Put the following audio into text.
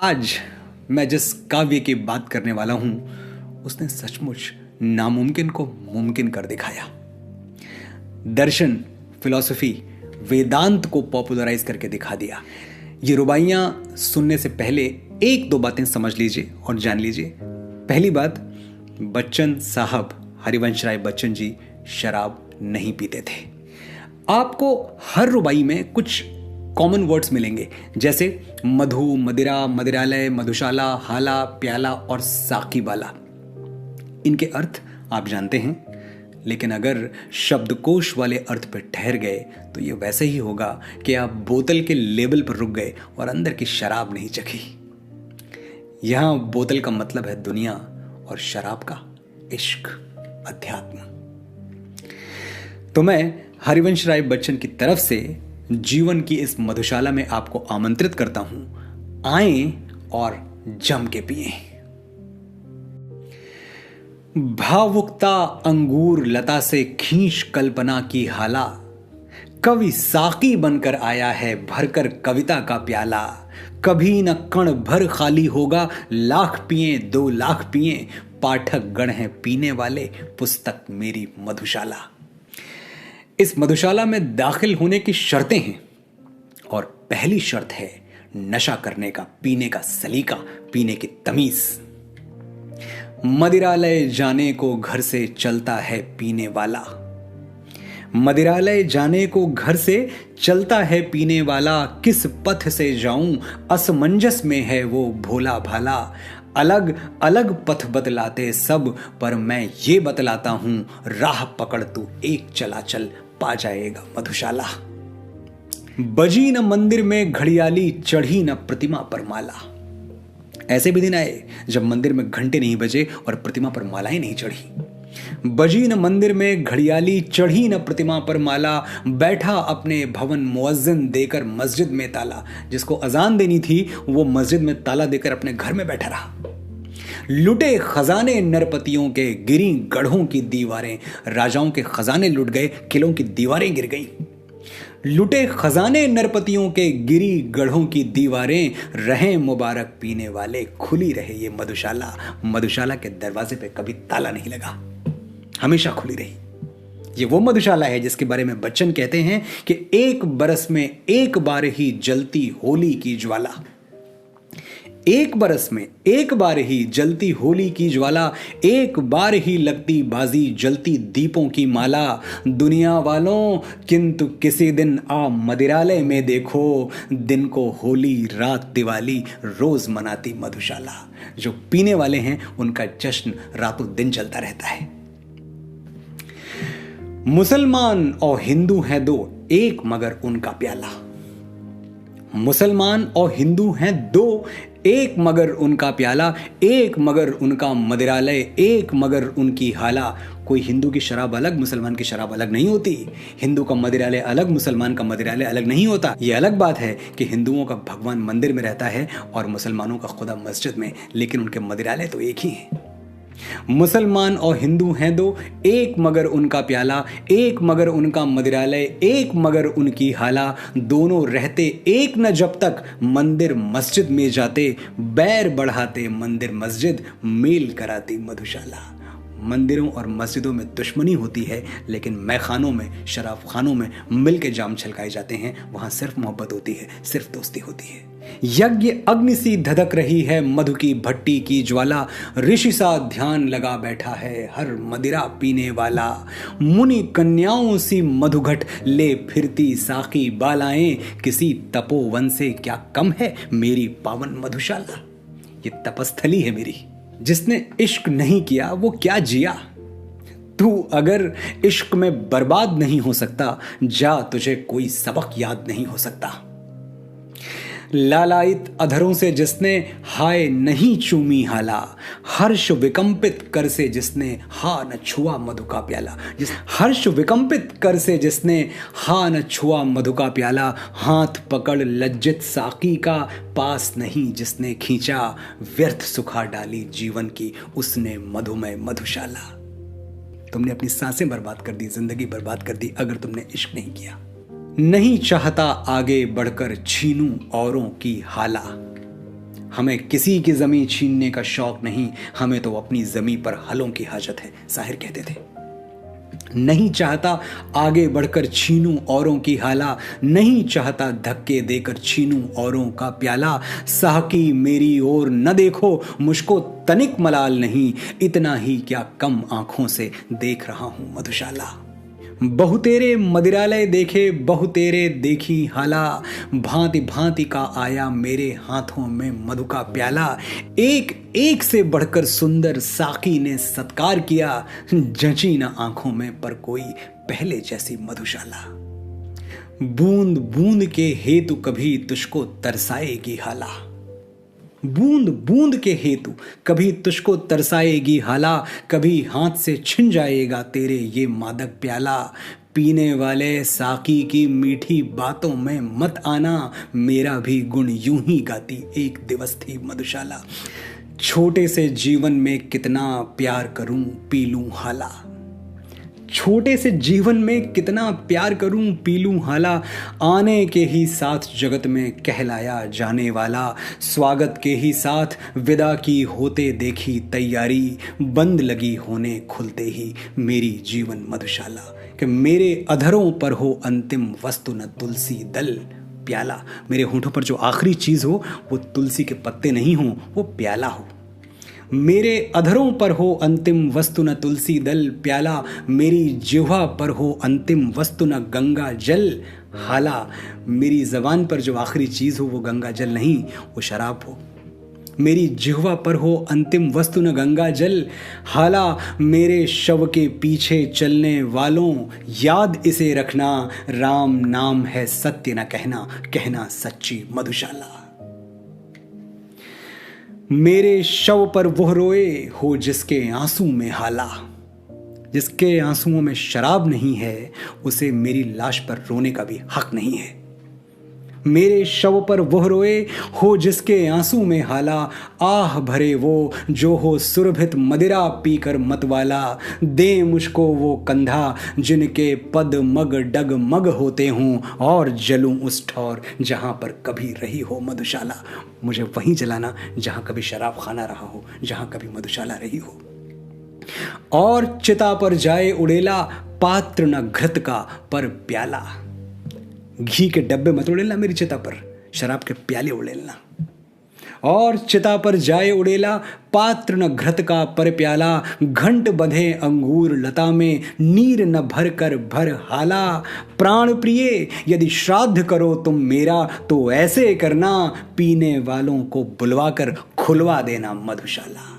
आज मैं जिस काव्य की बात करने वाला हूं उसने सचमुच नामुमकिन को मुमकिन कर दिखाया। दर्शन, फिलॉसफी, वेदांत को पॉपुलराइज करके दिखा दिया। ये रुबाइयां सुनने से पहले एक दो बातें समझ लीजिए और जान लीजिए। पहली बात, बच्चन साहब, हरिवंश राय बच्चन जी शराब नहीं पीते थे। आपको हर रुबाई में कुछ कॉमन वर्ड्स मिलेंगे, जैसे मधु, मदिरा, मदिरालय, मधुशाला, हाला, प्याला और साकीबाला। इनके अर्थ आप जानते हैं, लेकिन अगर शब्दकोश वाले अर्थ पर ठहर गए तो ये वैसे ही होगा कि आप बोतल के लेबल पर रुक गए और अंदर की शराब नहीं चखी। यहां बोतल का मतलब है दुनिया और शराब का इश्क, अध्यात्म। तो मैं हरिवंश राय बच्चन की तरफ से जीवन की इस मधुशाला में आपको आमंत्रित करता हूं, आएं और जम के पिएं। भावुकता अंगूर लता से खींच कल्पना की हाला, कवि साकी बनकर आया है भरकर कविता का प्याला। कभी न कण भर खाली होगा, लाख पिए 2 लाख पिए, पाठक गण हैं पीने वाले, पुस्तक मेरी मधुशाला। इस मधुशाला में दाखिल होने की शर्तें हैं और पहली शर्त है नशा करने का, पीने का सलीका, पीने की तमीज। मदिरालय जाने को घर से चलता है पीने वाला, मदिरालय जाने को घर से चलता है पीने वाला। किस पथ से जाऊं असमंजस में है वो भोला भाला। अलग अलग पथ बतलाते सब, पर मैं ये बतलाता हूं, राह पकड़ तू एक चला चल, पा जाएगा मधुशाला। बजी न मंदिर में घड़ियाली, चढ़ी न प्रतिमा पर माला। ऐसे भी दिन आए जब मंदिर में घंटे नहीं बजे और प्रतिमा पर मालाएं नहीं चढ़ी। बजी न मंदिर में घड़ियाली, चढ़ी न प्रतिमा पर माला। बैठा अपने भवन मुअज्जिन देकर मस्जिद में ताला। जिसको अजान देनी थी वो मस्जिद में ताला देकर अपने घर में बैठा रहा। लुटे खजाने नरपतियों के, गिरी गढ़ों की दीवारें। राजाओं के खजाने लुट गए, किलों की दीवारें गिर गईं। लुटे खजाने नरपतियों के, गिरी गढ़ों की दीवारें। रहे मुबारक पीने वाले, खुली रहे ये मधुशाला। मधुशाला के दरवाजे पे कभी ताला नहीं लगा, हमेशा खुली रही। ये वो मधुशाला है जिसके बारे में बच्चन कहते हैं कि 1 बरस में 1 बार ही जलती होली की ज्वाला। 1 बरस में 1 बार ही जलती होली की ज्वाला। 1 बार ही लगती बाजी, जलती दीपों की माला। दुनिया वालों, किंतु किसी दिन आ मदिरालय में देखो, दिन को होली रात दिवाली, रोज मनाती मधुशाला। जो पीने वाले हैं उनका जश्न रातों दिन चलता रहता है। मुसलमान और हिंदू हैं 2, एक मगर उनका प्याला। मुसलमान और हिंदू हैं 2, एक मगर उनका प्याला। एक मगर उनका मदिरालय, एक मगर उनकी हाला। कोई हिंदू की शराब अलग, मुसलमान की शराब अलग नहीं होती। हिंदू का मदिरालय अलग, मुसलमान का मदिरालय अलग नहीं होता। यह अलग बात है कि हिंदुओं का भगवान मंदिर में रहता है और मुसलमानों का खुदा मस्जिद में, लेकिन उनके मदिरालय तो एक ही हैं। मुसलमान और हिंदू हैं 2, एक मगर उनका प्याला। एक मगर उनका मदिरालय, एक मगर उनकी हाला। दोनों रहते एक न जब तक मंदिर मस्जिद में जाते। बैर बढ़ाते मंदिर मस्जिद, मेल कराती मधुशाला। मंदिरों और मस्जिदों में दुश्मनी होती है, लेकिन मैखानों में, शराब खानों में मिल के जाम छलकाए जाते हैं। वहां सिर्फ मोहब्बत होती है, सिर्फ दोस्ती होती है। यज्ञ अग्नि सी धधक रही है, मधु की भट्टी की ज्वाला। ऋषि सा ध्यान लगा बैठा है हर मदिरा पीने वाला। मुनि कन्याओं सी मधुघट ले फिरती साकी बालाएं। किसी तपोवन से क्या कम है मेरी पावन मधुशाला। ये तपस्थली है मेरी। जिसने इश्क नहीं किया वो क्या जिया। तू अगर इश्क में बर्बाद नहीं हो सकता, जा तुझे कोई सबक याद नहीं हो सकता। लालायित अधरों से जिसने हाय नहीं चूमी हाला। हर्ष विकंपित कर से जिसने हा न छुआ मधु का प्याला। हर्ष विकंपित कर से जिसने हा न छुआ मधु का प्याला। हाथ पकड़ लज्जित साकी का, पास नहीं जिसने खींचा। व्यर्थ सुखा डाली जीवन की उसने मधुमय मधुशाला। तुमने अपनी सांसें बर्बाद कर दी, जिंदगी बर्बाद कर दी अगर तुमने इश्क नहीं किया। नहीं चाहता आगे बढ़कर छीनूं औरों की हाला। हमें किसी की जमीन छीनने का शौक नहीं, हमें तो अपनी जमीन पर हलों की हाजत है, शाहिर कहते थे। नहीं चाहता आगे बढ़कर छीनूं औरों की हाला, नहीं चाहता धक्के देकर छीनूं औरों का प्याला। साहकी मेरी ओर न देखो, मुझको तनिक मलाल नहीं, इतना ही क्या कम आंखों से देख रहा हूं मधुशाला। बहुतेरे मदिरालय देखे, बहुतेरे देखी हाला, भांति भांति का आया मेरे हाथों में मधु का प्याला। एक एक से बढ़कर सुंदर साकी ने सत्कार किया, जची न आंखों में पर कोई पहले जैसी मधुशाला। बूंद बूंद के हेतु कभी तुझको तरसाएगी हाला, बूंद बूंद के हेतु कभी तुझको तरसाएगी हाला, कभी हाथ से छिन जाएगा तेरे ये मादक प्याला। पीने वाले साकी की मीठी बातों में मत आना, मेरा भी गुण यूं ही गाती एक दिवस थी मधुशाला। छोटे से जीवन में कितना प्यार करूं पी लूं हाला, छोटे से जीवन में कितना प्यार करूं पी लूं हाला। आने के ही साथ जगत में कहलाया जाने वाला, स्वागत के ही साथ विदा की होते देखी तैयारी। बंद लगी होने खुलते ही मेरी जीवन मधुशाला, कि मेरे अधरों पर हो अंतिम वस्तु न तुलसी दल प्याला। मेरे होठों पर जो आखिरी चीज हो वो तुलसी के पत्ते नहीं हो, वो प्याला हो। मेरे अधरों पर हो अंतिम वस्तु न तुलसी दल प्याला, मेरी जिह्वा पर हो अंतिम वस्तु न गंगा जल हाला। मेरी जबान पर जो आखिरी चीज हो वो गंगा जल नहीं, वो शराब हो। मेरी जिह्वा पर हो अंतिम वस्तु न गंगा जल हाला। मेरे शव के पीछे चलने वालों याद इसे रखना, राम नाम है सत्य न कहना, कहना सच्ची मधुशाला। मेरे शव पर वह रोए हो जिसके आंसू में हाला, जिसके आंसुओं में शराब नहीं है उसे मेरी लाश पर रोने का भी हक नहीं है। मेरे शव पर वह रोए हो जिसके आंसू में हाला, आह भरे वो जो हो सुरभित मदिरा पीकर मतवाला। दे मुझको वो कंधा जिनके पद मग डग मग होते हों, और जलूं उस ठौर जहां पर कभी रही हो मधुशाला। मुझे वहीं जलाना जहां कभी शराब खाना रहा हो, जहां कभी मधुशाला रही हो। और चिता पर जाए उड़ेला, पात्र न घृत का पर प्याला। घी के डब्बे मत उड़ेलना मेरी चिता पर, शराब के प्याले उड़ेलना। और चिता पर जाए उड़ेला, पात्र न घृत का पर प्याला। घंट बंधे अंगूर लता में, नीर न भर कर भर हाला। प्राण प्रिय यदि श्राद्ध करो तुम मेरा, तो ऐसे करना, पीने वालों को बुलवा कर खुलवा देना मधुशाला।